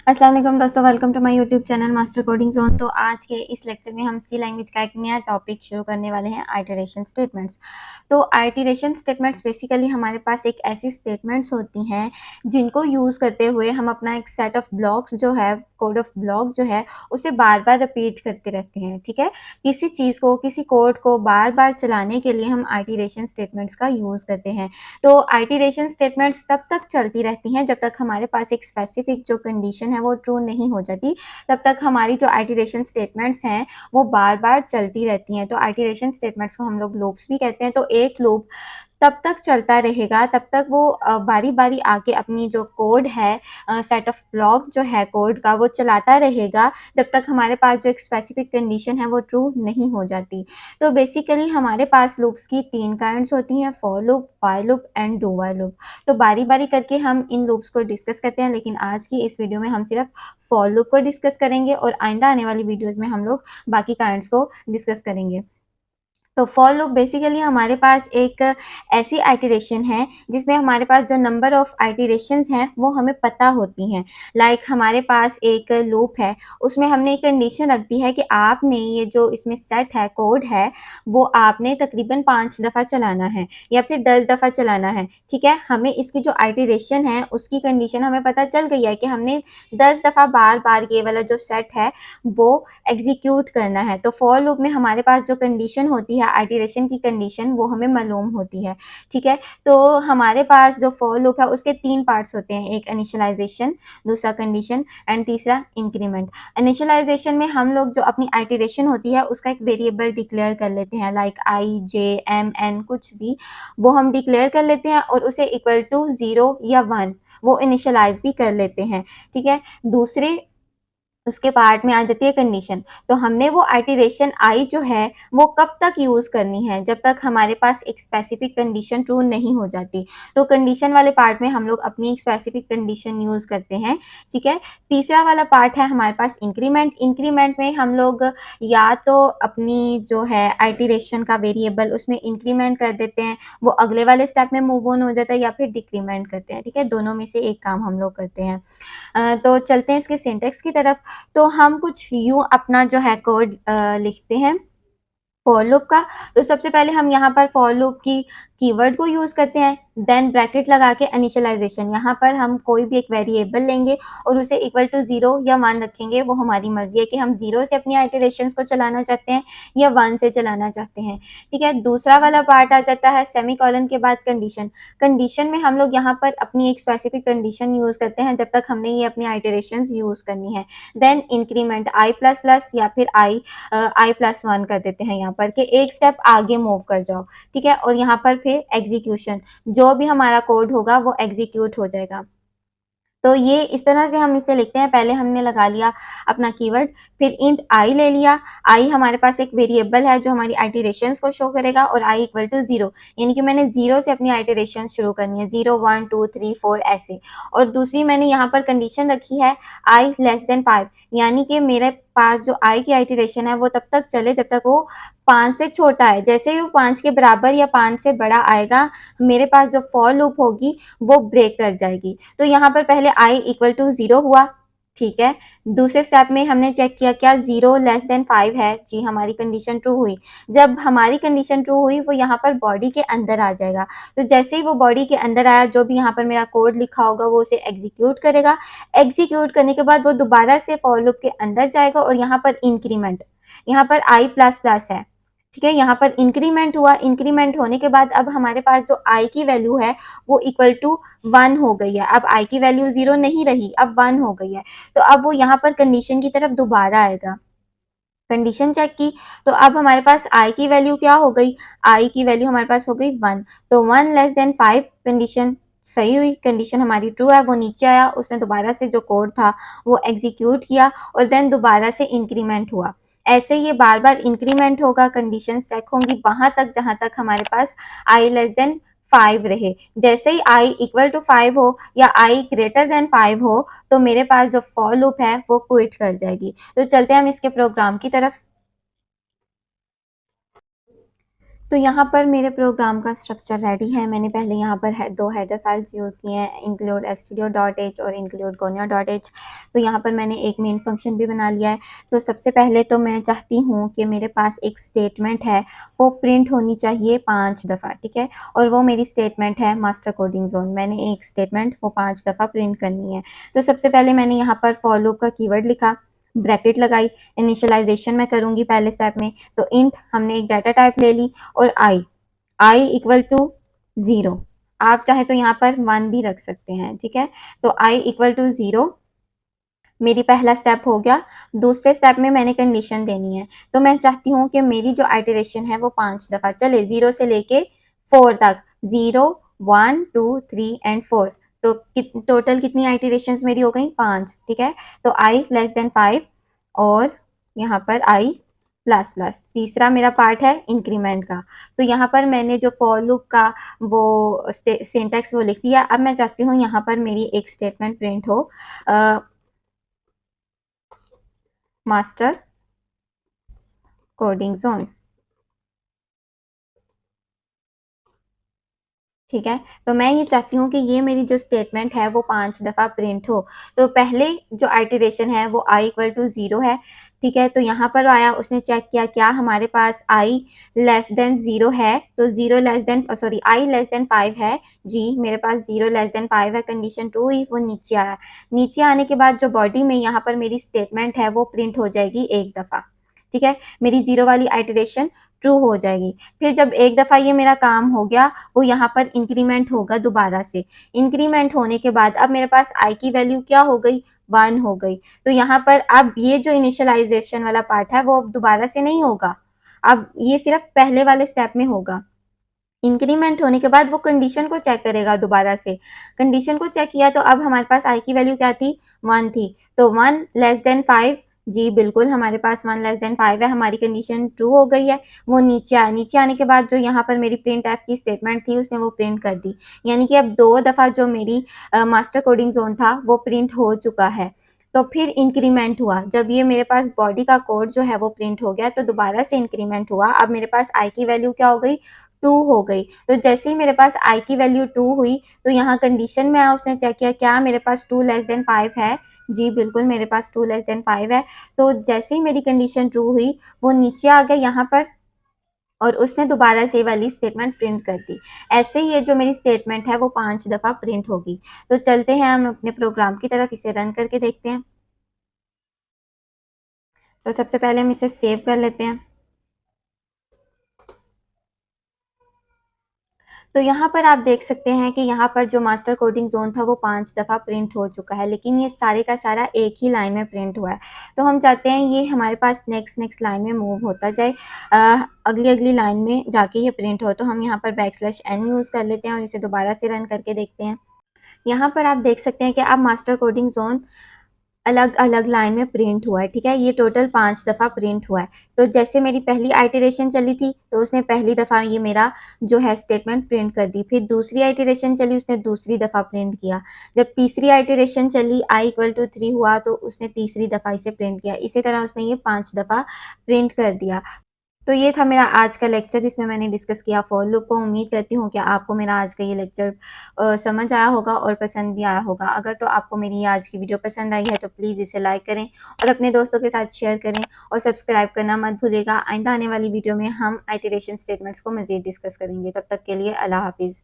अस्सलाम वालेकुम दोस्तों, welcome to my YouTube channel master coding zone. तो आज के इस लेक्चर में हम सी लैंग्वेज का एक नया टॉपिक शुरू करने वाले हैं, आइटरेशन स्टेटमेंट्स। तो आइटरेशन स्टेटमेंट्स बेसिकली हमारे पास एक ऐसी स्टेटमेंट्स होती हैं जिनको यूज़ करते हुए हम अपना एक सेट ऑफ ब्लॉक्स जो है, कोड ऑफ ब्लॉक जो है, उसे बार बार रिपीट करते रहते हैं। ठीक है, किसी चीज़ को, किसी कोड को बार बार चलाने के लिए हम आइटरेशन स्टेटमेंट्स का यूज़ करते हैं। तो आइटरेशन स्टेटमेंट्स तब तक चलती रहती हैं जब तक हमारे पास एक स्पेसिफिक जो कंडीशन है वो ट्रू नहीं हो जाती, तब तक हमारी जो आइटरेशन स्टेटमेंट्स हैं वो बार-बार चलती रहती हैं। तो आइटरेशन स्टेटमेंट्स को हम लोग लूप्स भी कहते हैं। तो एक लूप तब तक चलता रहेगा, तब तक वो बारी-बारी आके अपनी जो कोड है, सेट ऑफ ब्लॉक जो है कोड का, वो चलाता रहेगा जब तक हमारे पास जो एक स्पेसिफिक कंडीशन है वो ट्रू नहीं हो जाती। तो बेसिकली हमारे पास लूप्स की 3 काइंड्स होती हैं, for loop, while loop and do while loop. तो बारी-बारी करके हम इन लूप्स को डिस्कस करते हैं, लेकिन आज की इस वीडियो में हम सिर्फ फॉर लूप को डिस्कस करेंगे और आइंदा आने वाली वीडियोज़ में हम लोग बाकी काइंड्स को डिस्कस करेंगे। तो फॉर लूप बेसिकली हमारे पास एक ऐसी आइटरेशन है जिसमें हमारे पास जो नंबर ऑफ आइटरेशंस हैं वो हमें पता होती हैं। लाइक हमारे पास एक लूप है, उसमें हमने एक कंडीशन रख दी है कि आपने ये जो इसमें सेट है, कोड है, वो आपने तकरीबन 5 दफ़ा चलाना है या फिर 10 दफ़ा चलाना है। ठीक है, हमें इसकी जो आइटरेशन है उसकी कंडीशन हमें पता चल गई है कि हमने 10 दफ़ा बार-बार ये वाला जो सेट है वो एग्जीक्यूट करना है। तो फॉर लूप में हमारे पास जो कंडीशन होती है, आइटरेशन की कंडीशन, वो हमें मालूम होती है। ठीक है, तो हमारे पास जो फॉर लूप है उसके 3 पार्ट्स होते हैं, एक इनिशियलाइजेशन, दूसरा कंडीशन एंड तीसरा इंक्रीमेंट। इनिशियलाइजेशन में हम लोग जो अपनी आइटरेशन होती है उसका एक वेरिएबल डिक्लेयर कर लेते हैं, like I, J, M, N कुछ भी, वो हम डिक्लेयर कर लेते हैं और उसे इक्वल टू 0 या 1 वो इनिशियलाइज भी कर लेते हैं। ठीक है, दूसरे उसके पार्ट में आ जाती है कंडीशन। तो हमने वो आइटरेशन आई जो है वो कब तक यूज़ करनी है, जब तक हमारे पास एक स्पेसिफिक कंडीशन ट्रू नहीं हो जाती। तो कंडीशन वाले पार्ट में हम लोग अपनी एक स्पेसिफिक कंडीशन यूज़ करते हैं। ठीक है, तीसरा वाला पार्ट है हमारे पास इंक्रीमेंट। इंक्रीमेंट में हम लोग या तो अपनी जो है आइटरेशन का वेरिएबल उसमें इंक्रीमेंट कर देते हैं, वो अगले वाले स्टेप में मूव ऑन हो जाता है, या फिर डिक्रीमेंट करते हैं। ठीक है, दोनों में से एक काम हम लोग करते हैं। तो चलते हैं इसके सिंटैक्स की तरफ। तो हम कुछ यूँ अपना जो है कोड लिखते हैं फॉर लूप का। तो सबसे पहले हम यहाँ पर फॉर लूप की कीवर्ड को यूज़ करते हैं, देन ब्रैकेट लगा के इनिशियलाइजेशन। यहाँ पर हम कोई भी एक वेरिएबल लेंगे और उसे इक्वल टू 0 या 1 रखेंगे। वो हमारी मर्जी है कि हम 0 से अपनी आइटरेशंस को चलाना चाहते हैं या 1 से चलाना चाहते हैं। ठीक है, दूसरा वाला पार्ट आ जाता है सेमीकोलन के बाद कंडीशन। कंडीशन में हम लोग यहाँ पर अपनी एक स्पेसिफिक कंडीशन यूज़ करते हैं जब तक हमने ये अपनी आइटरेशंस यूज़ करनी है। देन इंक्रीमेंट आई प्लस प्लस या फिर आई प्लस 1 कर देते हैं यहाँ पर, कि एक स्टेप आगे मूव कर जाओ। ठीक है, और यहाँ पर फिर एग्जीक्यूशन, जो भी हमारा कोड होगा वो एग्जीक्यूट हो जाएगा। तो ये इस तरह से हम इसे लिखते हैं। पहले हमने लगा लिया अपना कीवर्ड, फिर इंट आई ले लिया। आई हमारे पास एक वेरिएबल है जो हमारी आइटरेशंस को शो करेगा, और आई इक्वल टू 0, यानी कि मैंने 0 से अपनी आइटरेशन शुरू करनी है, 0 1 2 3 4 ऐसे। और दूसरी मैंने यहाँ पर कंडीशन रखी है आई लेस देन 5, यानी कि मेरे पास जो आई की आइटरेशन है वो तब तक चले जब तक वो 5 से छोटा है। जैसे ही वो 5 के बराबर या 5 से बड़ा आएगा, मेरे पास जो फॉर लूप होगी वो ब्रेक कर जाएगी। तो यहाँ पर पहले आई इक्वल टू 0 हुआ। ठीक है, दूसरे स्टेप में हमने चेक किया क्या 0 लेस देन 5 है। जी, हमारी कंडीशन ट्रू हुई। जब हमारी कंडीशन ट्रू हुई वो यहाँ पर बॉडी के अंदर आ जाएगा। तो जैसे ही वो बॉडी के अंदर आया, जो भी यहाँ पर मेरा कोड लिखा होगा वो उसे एग्जीक्यूट करेगा। एग्जीक्यूट करने के बाद वो दोबारा से फॉर लूप के अंदर जाएगा, और यहाँ पर इंक्रीमेंट, यहाँ पर आई प्लस प्लस है। ठीक है, यहाँ पर इंक्रीमेंट हुआ। इंक्रीमेंट होने के बाद अब हमारे पास जो आई की वैल्यू है वो इक्वल टू 1 हो गई है। अब आई की वैल्यू 0 नहीं रही, अब 1 हो गई है। तो अब वो यहाँ पर कंडीशन की तरफ दोबारा आएगा। कंडीशन चेक की, तो अब हमारे पास आई की वैल्यू क्या हो गई, आई की वैल्यू हमारे पास हो गई 1। तो 1 लेस देन 5 कंडीशन सही हुई, कंडीशन हमारी ट्रू है। वो नीचे आया, उसने दोबारा से जो कोड था वो एग्जीक्यूट किया, और देन दोबारा से इंक्रीमेंट हुआ। ऐसे ये बार बार इंक्रीमेंट होगा, कंडीशन चेक होंगी वहां तक जहां तक हमारे पास आई लेस देन 5 रहे। जैसे ही आई इक्वल टू 5 हो या आई ग्रेटर देन 5 हो, तो मेरे पास जो फॉर लूप है वो क्विट कर जाएगी। तो चलते हैं हम इसके प्रोग्राम की तरफ। तो यहाँ पर मेरे प्रोग्राम का स्ट्रक्चर रेडी है। मैंने पहले यहाँ पर दो हेडर फाइल्स यूज़ किए हैं, इंक्लूड stdio.h और इंक्लूड gonia.h। तो यहाँ पर मैंने एक मेन फंक्शन भी बना लिया है। तो सबसे पहले तो मैं चाहती हूँ कि मेरे पास एक स्टेटमेंट है, वो प्रिंट होनी चाहिए 5 दफ़ा, ठीक है। और वो मेरी स्टेटमेंट है मास्टर कोडिंग जोन। मैंने एक स्टेटमेंट वो 5 दफ़ा प्रिंट करनी है। तो सबसे पहले मैंने यहाँ पर फॉर लूप का कीवर्ड लिखा, ब्रैकेट लगाई, इनिशियलाइजेशन मैं करूँगी पहले स्टेप में। तो इंट हमने एक डाटा टाइप ले ली और आई इक्वल टू 0। आप चाहे तो यहाँ पर 1 भी रख सकते हैं, ठीक है। तो आई इक्वल टू 0 मेरी पहला स्टेप हो गया। दूसरे स्टेप में मैंने कंडीशन देनी है। तो मैं चाहती हूँ कि मेरी जो आइटरेशन है वो 5 दफ़ा चले, 0 से लेके 4 तक, 0 1 2 3 एंड 4। तो टोटल कितनी आइटरेशंस मेरी हो गई? 5, ठीक है। तो आई लेस देन 5 और यहाँ पर आई प्लस प्लस। तीसरा मेरा पार्ट है इंक्रीमेंट का। तो यहाँ पर मैंने जो फॉर लूप का वो सिंटैक्स वो लिख दिया। अब मैं चाहती हूँ यहाँ पर मेरी एक स्टेटमेंट प्रिंट हो, मास्टर कोडिंग जोन, ठीक है। तो मैं ये चाहती हूँ कि ये मेरी जो स्टेटमेंट है वो 5 दफ़ा प्रिंट हो। तो पहले जो आइटरेशन है वो आई इक्वल टू 0 है, ठीक है। तो यहाँ पर आया, उसने चेक किया क्या हमारे पास आई लेस देन 0 है। तो 0 less than sorry I less than 5 है जी, मेरे पास 0 लेस देन 5 है। कंडीशन ट्रू हुई, वो नीचे आया। नीचे आने के बाद जो बॉडी में यहाँ पर मेरी स्टेटमेंट है वो प्रिंट हो जाएगी एक दफ़ा, ठीक है। मेरी 0 वाली आइटरेशन ट्रू हो जाएगी। फिर जब एक दफ़ा ये मेरा काम हो गया, वो यहाँ पर इंक्रीमेंट होगा दोबारा से। इंक्रीमेंट होने के बाद अब मेरे पास आई की वैल्यू क्या हो गई? 1 हो गई। तो यहाँ पर अब ये जो इनिशियलाइजेशन वाला पार्ट है वो अब दोबारा से नहीं होगा, अब ये सिर्फ पहले वाले स्टेप में होगा। इंक्रीमेंट होने के बाद वो कंडीशन को चेक करेगा दोबारा से। कंडीशन को चेक किया तो अब हमारे पास आई की वैल्यू क्या थी? 1 थी। तो 1 लेस देन 5, जी बिल्कुल हमारे पास 1 लेस देन 5 है, हमारी कंडीशन ट्रू हो गई है। वो नीचे आया, नीचे आने के बाद जो यहाँ पर मेरी प्रिंट एफ की स्टेटमेंट थी उसने वो प्रिंट कर दी। यानी कि अब 2 दफ़ा जो मेरी मास्टर कोडिंग जोन था वो प्रिंट हो चुका है। तो फिर इंक्रीमेंट हुआ, जब ये मेरे पास बॉडी का कोड जो है वो प्रिंट हो गया तो दोबारा से इंक्रीमेंट हुआ। अब मेरे पास आई की वैल्यू क्या हो गई? 2 हो गई। तो जैसे ही मेरे पास आई की वैल्यू 2 हुई तो यहाँ कंडीशन में आया, उसने चेक किया क्या मेरे पास 2 लेस देन 5 है? जी बिल्कुल मेरे पास 2 लेस देन 5 है। तो जैसे ही मेरी कंडीशन ट्रू हुई वो नीचे आ गया यहाँ पर और उसने दोबारा से वाली स्टेटमेंट प्रिंट कर दी। ऐसे ही ये जो मेरी स्टेटमेंट है वो 5 दफ़ा प्रिंट होगी। तो चलते हैं हम अपने प्रोग्राम की तरफ, इसे रन करके देखते हैं। तो सबसे पहले हम इसे सेव कर लेते हैं। तो यहाँ पर आप देख सकते हैं कि यहाँ पर जो मास्टर कोडिंग जोन था वो 5 दफ़ा प्रिंट हो चुका है, लेकिन ये सारे का सारा एक ही लाइन में प्रिंट हुआ है। तो हम चाहते हैं ये हमारे पास नेक्स्ट लाइन में मूव होता जाए, अगली लाइन में जाके ये प्रिंट हो। तो हम यहाँ पर \n यूज़ कर लेते हैं और इसे दोबारा से रन करके देखते हैं। यहाँ पर आप देख सकते हैं कि अब मास्टर कोडिंग जोन अलग अलग लाइन में प्रिंट हुआ है, ठीक है। ये टोटल 5 दफ़ा प्रिंट हुआ है। तो जैसे मेरी पहली आइटरेशन चली थी तो उसने पहली दफ़ा ये मेरा जो है स्टेटमेंट प्रिंट कर दी। फिर दूसरी आइटरेशन चली, उसने दूसरी दफ़ा प्रिंट किया। जब तीसरी आइटरेशन चली, आई इक्वल टू 3 हुआ तो उसने तीसरी दफ़ा इसे प्रिंट किया। इसी तरह उसने ये 5 दफ़ा प्रिंट कर दिया। तो ये था मेरा आज का लेक्चर जिसमें मैंने डिस्कस किया फॉर लूप को। उम्मीद करती हूँ कि आपको मेरा आज का ये लेक्चर समझ आया होगा और पसंद भी आया होगा। अगर तो आपको मेरी आज की वीडियो पसंद आई है तो प्लीज़ इसे लाइक करें और अपने दोस्तों के साथ शेयर करें और सब्सक्राइब करना मत भूलिएगा। आइंदा आने वाली वीडियो में हम आइटरेशन स्टेटमेंट्स को मज़ीद डिस्कस करेंगे। तब तक के लिए अल्लाह हाफ़िज़।